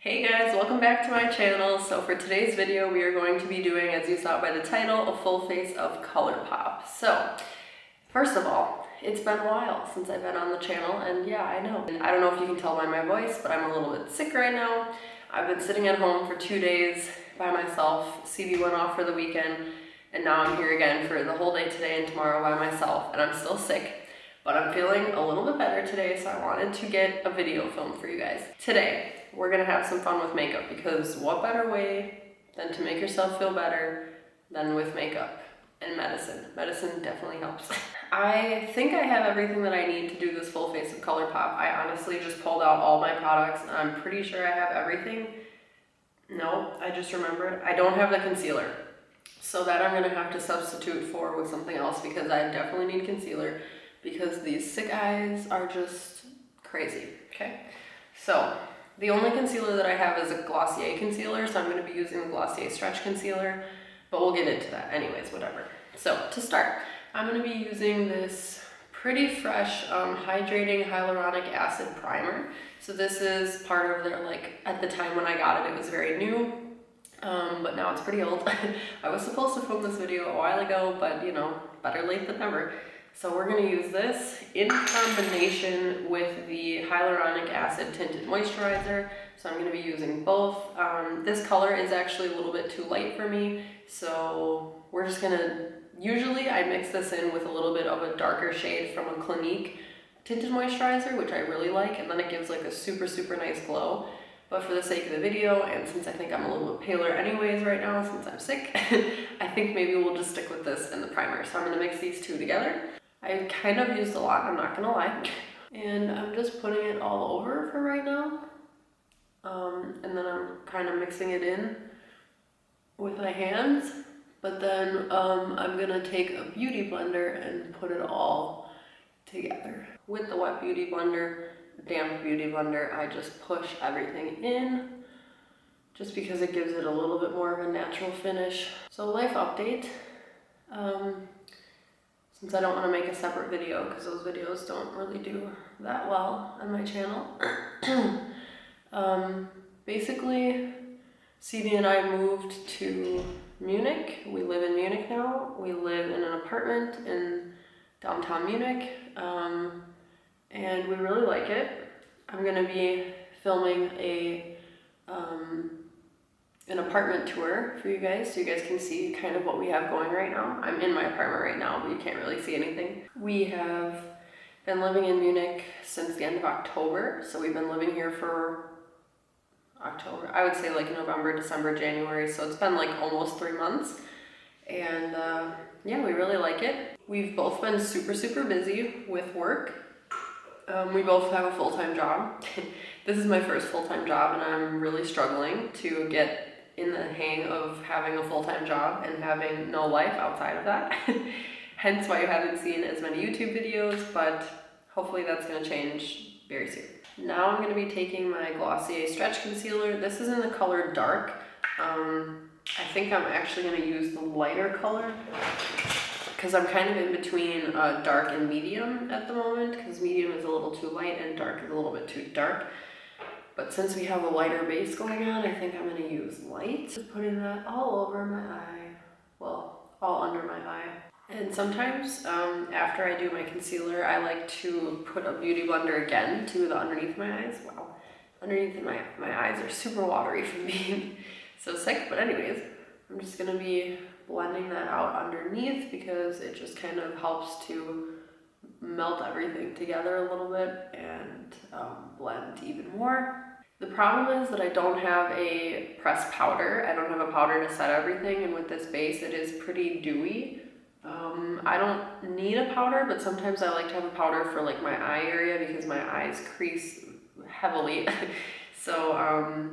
Hey guys, welcome back to my channel. So for today's video, we are going to be doing, as you saw by the title, a full face of ColourPop. So, first of all, it's been a while since I've been on the channel, and yeah, I know. And I don't know if you can tell by my voice, but I'm a little bit sick right now. I've been sitting at home for 2 days by myself. CB went off for the weekend, and now I'm here again for the whole day today and tomorrow by myself, and I'm still sick. But I'm feeling a little bit better today, so I wanted to get a video filmed for you guys. Today, we're gonna have some fun with makeup, because what better way than to make yourself feel better than with makeup and medicine. Medicine definitely helps. I think I have everything that I need to do this full face of ColourPop. I honestly just pulled out all my products, and I'm pretty sure I have everything. No, I just remembered. I don't have the concealer. So that I'm gonna have to substitute for with something else, because I definitely need concealer, because these sick eyes are just crazy, okay? So, the only concealer that I have is a Glossier concealer, so I'm going to be using the Glossier Stretch Concealer, but we'll get into that anyways, whatever. So, to start, I'm going to be using this pretty fresh hydrating hyaluronic acid primer. So this is part of their, like, at the time when I got it, it was very new, but now it's pretty old. I was supposed to film this video a while ago, but you know, better late than never. So we're going to use this in combination with the Hyaluronic Acid Tinted Moisturizer. So I'm going to be using both. This color is actually a little bit too light for me. So we're just going to, usually I mix this in with a little bit of a darker shade from a Clinique Tinted Moisturizer, which I really like. And then it gives like a super, super nice glow. But for the sake of the video, and since I think I'm a little bit paler anyways right now since I'm sick, I think maybe we'll just stick with this and the primer. So I'm going to mix these two together. I kind of used a lot, I'm not gonna lie. And I'm just putting it all over for right now. And then I'm kind of mixing it in with my hands. But then I'm gonna take a beauty blender and put it all together. With the wet beauty blender, damp beauty blender, I just push everything in, just because it gives it a little bit more of a natural finish. So life update. Since I don't want to make a separate video, because those videos don't really do that well on my channel. Basically, CB and I moved to Munich. We live in Munich now. We live in an apartment in downtown Munich, and we really like it. I'm going to be filming an apartment tour for you guys, so you guys can see kind of what we have going right now. I'm in my apartment right now, but you can't really see anything. We have been living in Munich since the end of October, so we've been living here for October, I would say like November, December, January, so it's been like almost 3 months, and yeah, we really like it. We've both been super, super busy with work. We both have a full-time job. This is my first full-time job, and I'm really struggling to get in the hang of having a full-time job and having no life outside of that. Hence why you haven't seen as many YouTube videos, but hopefully that's going to change very soon. Now I'm going to be taking my Glossier Stretch Concealer. This is in the color Dark. I think I'm actually going to use the lighter color, because I'm kind of in between dark and medium at the moment, because medium is a little too light and dark is a little bit too dark. But since we have a lighter base going on, I think I'm going to use light. Just putting that all over my eye, well, all under my eye. And sometimes after I do my concealer, I like to put a beauty blender again to the underneath my eyes. Wow, underneath my eyes are super watery from being so sick. But anyways, I'm just going to be blending that out underneath, because it just kind of helps to melt everything together a little bit and blend even more. The problem is that I don't have a pressed powder. I don't have a powder to set everything, and with this base it is pretty dewy. I don't need a powder, but sometimes I like to have a powder for like my eye area, because my eyes crease heavily. So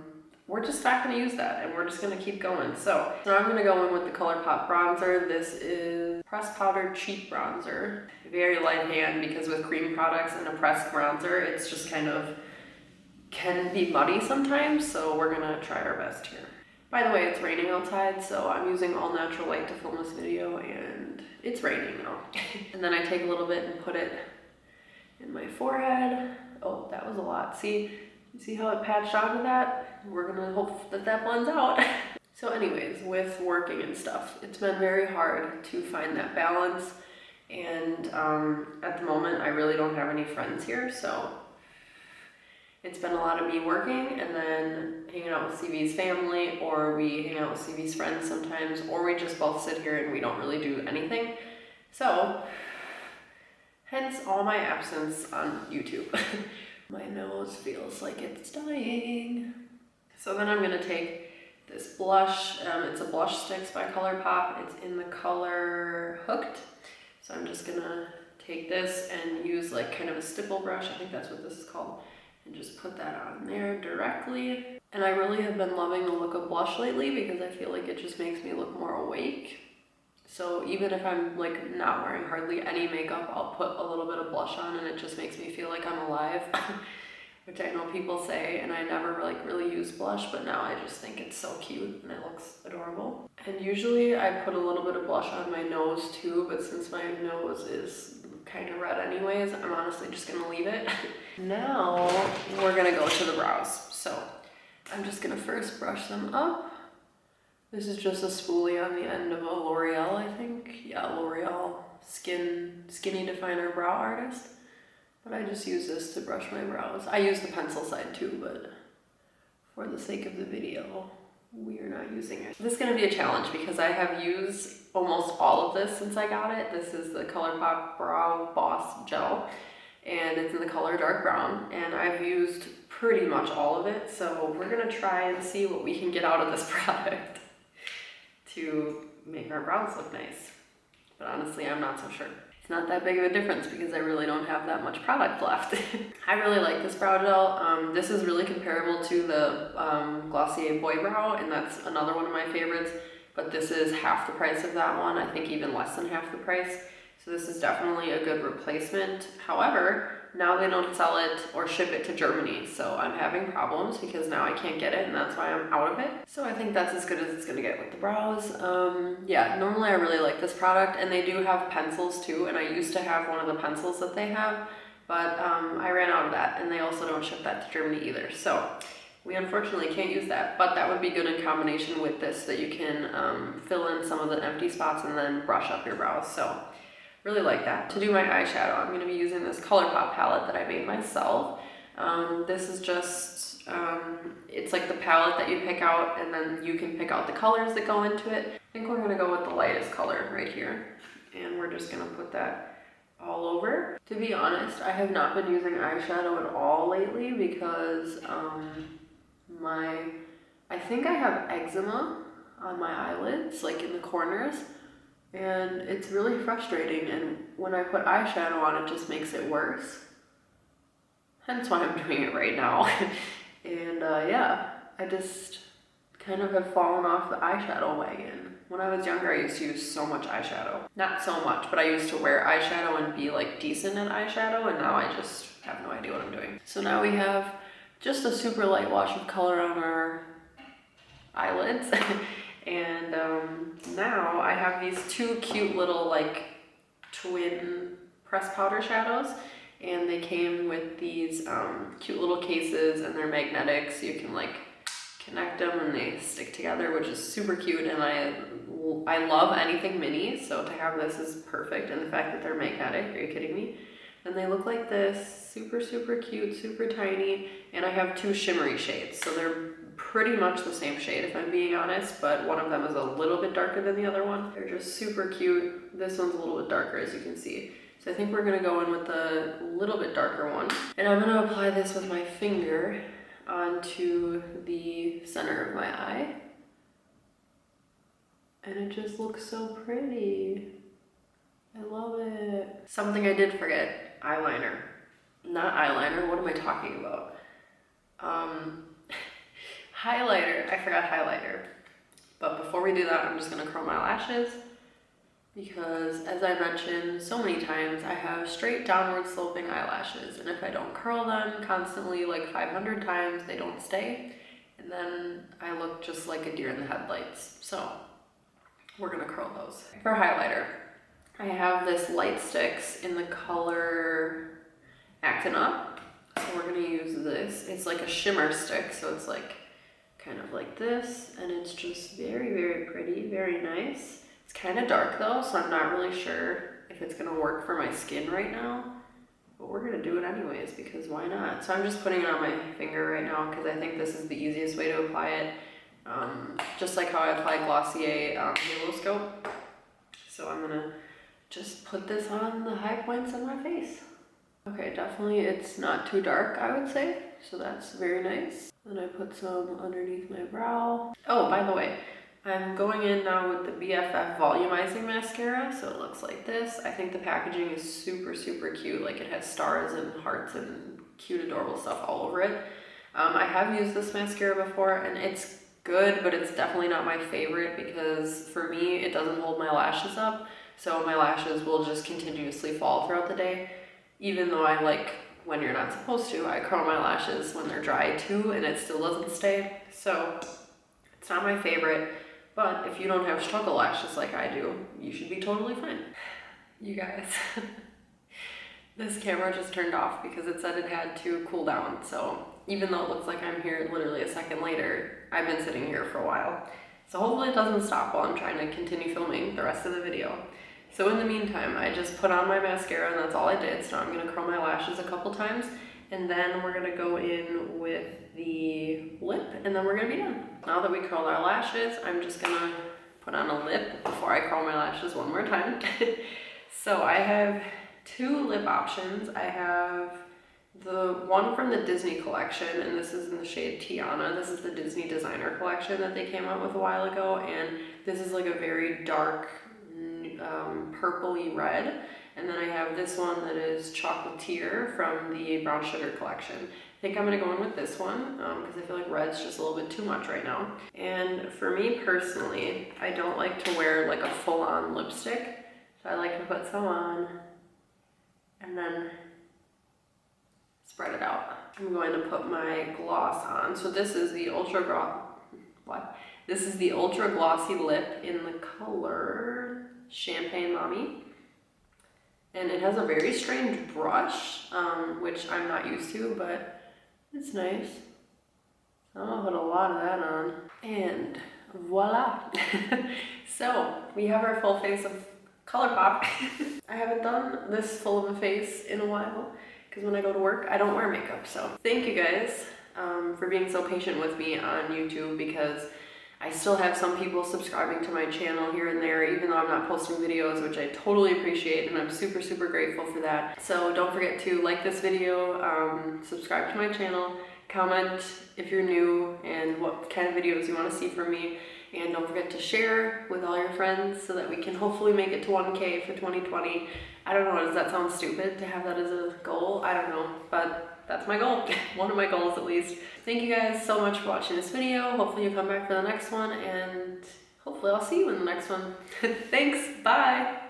we're just not going to use that, and we're just going to keep going. So now I'm going to go in with the ColourPop bronzer. This is pressed powder cheek bronzer. Very light hand, because with cream products and a pressed bronzer, it's just kind of can be muddy sometimes, so we're going to try our best here. By the way, it's raining outside, so I'm using all natural light to film this video, and it's raining now. And then I take a little bit and put it in my forehead. Oh, that was a lot. See, You see how it patched onto that? We're gonna hope that that blends out. So anyways, with working and stuff, it's been very hard to find that balance. And at the moment, I really don't have any friends here, so it's been a lot of me working and then hanging out with CV's family, or we hang out with CV's friends sometimes, or we just both sit here and we don't really do anything. So, hence all my absence on YouTube. My nose feels like it's dying. So then I'm gonna take this blush. It's a Blush Sticks by ColourPop. It's in the color Hooked. So I'm just gonna take this and use like kind of a stipple brush. I think that's what this is called. And just put that on there directly. And I really have been loving the look of blush lately because I feel like it just makes me look more awake. So even if I'm like not wearing hardly any makeup, I'll put a little bit of blush on and it just makes me feel like I'm alive. Which I know people say, and I never like really use blush, but now I just think it's so cute and it looks adorable. And usually I put a little bit of blush on my nose too, but since my nose is kind of red anyways, I'm honestly just gonna leave it. Now we're gonna go to the brows. So I'm just gonna first brush them up. This is just a spoolie on the end of a L'Oreal, I think. Yeah, L'Oreal Skinny Definer Brow Artist. But I just use this to brush my brows. I use the pencil side too, but for the sake of the video, we're not using it. This is gonna be a challenge because I have used almost all of this since I got it. This is the ColourPop Brow Boss Gel, and it's in the color dark brown, and I've used pretty much all of it. So we're gonna try and see what we can get out of this product to make our brows look nice. But honestly, I'm not so sure. It's not that big of a difference because I really don't have that much product left. I really like this brow gel. This is really comparable to the Glossy Boy Brow, and that's another one of my favorites, but this is half the price of that one, I think even less than half the price. So this is definitely a good replacement. However, now they don't sell it or ship it to Germany, so I'm having problems because now I can't get it and that's why I'm out of it. So I think that's as good as it's gonna get with the brows. Yeah, normally I really like this product, and they do have pencils too, and I used to have one of the pencils that they have, but I ran out of that, and they also don't ship that to Germany either. So we unfortunately can't use that, but that would be good in combination with this, that you can fill in some of the empty spots and then brush up your brows. So really like that. To do my eyeshadow, I'm going to be using this ColourPop palette that I made myself. This is just, it's like the palette that you pick out, and then you can pick out the colors that go into it. I think we're going to go with the lightest color right here, and we're just going to put that all over. To be honest, I have not been using eyeshadow at all lately because I think I have eczema on my eyelids, like in the corners. And it's really frustrating, and when I put eyeshadow on, it just makes it worse. Hence why I'm doing it right now. And yeah, I just kind of have fallen off the eyeshadow wagon. When I was younger, I used to use so much eyeshadow. Not so much, but I used to wear eyeshadow and be like decent at eyeshadow, and now I just have no idea what I'm doing. So now we have just a super light wash of color on our eyelids. And now I have these two cute little like twin pressed powder shadows, and they came with these cute little cases, and they're magnetic, so you can like connect them and they stick together, which is super cute. And I love anything mini, so to have this is perfect. And the fact that they're magnetic, are you kidding me? And they look like this, super cute, super tiny. And I have two shimmery shades, so they're pretty much the same shade if I'm being honest, but one of them is a little bit darker than the other one. They're just super cute. This one's a little bit darker, as you can see. So I think we're gonna go in with the little bit darker one. And I'm gonna apply this with my finger onto the center of my eye. And it just looks so pretty. I love it. Something I did forget, eyeliner. Not eyeliner, what am I talking about? Highlighter, I forgot highlighter. But before we do that, I'm just gonna curl my lashes because, as I mentioned so many times, I have straight downward sloping eyelashes, and if I don't curl them constantly like 500 times, they don't stay, and then I look just like a deer in the headlights. So we're gonna curl those. For highlighter, I have this Light Sticks in the color Acting Up. So we're gonna use this. It's like a shimmer stick, so it's like kind of like this, and it's just very, very pretty, very nice. It's kind of dark though, so I'm not really sure if it's gonna work for my skin right now, but we're gonna do it anyways because why not? So I'm just putting it on my finger right now because I think this is the easiest way to apply it. Just like how I apply Glossier Halo Scope. So I'm gonna just put this on the high points of my face. Okay, definitely it's not too dark, I would say, so that's very nice. Then I put some underneath my brow. Oh, by the way, I'm going in now with the Bff Volumizing Mascara, so it looks like this. I think the packaging is super, super cute. Like it has stars and hearts and cute, adorable stuff all over it. I have used this mascara before, and it's good, but it's definitely not my favorite because for me, it doesn't hold my lashes up. So my lashes will just continuously fall throughout the day. Even though I like, when you're not supposed to, I curl my lashes when they're dry too, and it still doesn't stay. So it's not my favorite, but if you don't have struggle lashes like I do, you should be totally fine. You guys, this camera just turned off because it said it had to cool down. So even though it looks like I'm here literally a second later, I've been sitting here for a while. So hopefully it doesn't stop while I'm trying to continue filming the rest of the video. So in the meantime, I just put on my mascara and that's all I did. So I'm gonna curl my lashes a couple times and then we're gonna go in with the lip and then we're gonna be done. Now that we curled our lashes, I'm just gonna put on a lip before I curl my lashes one more time. So I have two lip options. I have the one from the Disney collection, and this is in the shade Tiana. This is the Disney designer collection that they came out with a while ago, and this is like a very dark purpley red. And then I have this one that is Chocolatier from the Brown Sugar collection. I think I'm gonna go in with this one because I feel like red's just a little bit too much right now. And for me personally, I don't like to wear like a full-on lipstick. So I like to put some on and then spread it out. I'm going to put my gloss on. So this is the This is the Ultra Glossy Lip in the color Champagne Mommy. And it has a very strange brush, which I'm not used to, but it's nice. I'm gonna put a lot of that on. And voila. So we have our full face of ColourPop. I haven't done this full of a face in a while because when I go to work, I don't wear makeup. So thank you guys for being so patient with me on YouTube because I still have some people subscribing to my channel here and there, even though I'm not posting videos, which I totally appreciate, and I'm super, super grateful for that. So don't forget to like this video, subscribe to my channel, comment if you're new and what kind of videos you want to see from me, and don't forget to share with all your friends so that we can hopefully make it to 1K for 2020. I don't know, does that sound stupid to have that as a goal? I don't know, but that's my goal. One of my goals at least. Thank you guys so much for watching this video. Hopefully you come back for the next one and hopefully I'll see you in the next one. Thanks, bye.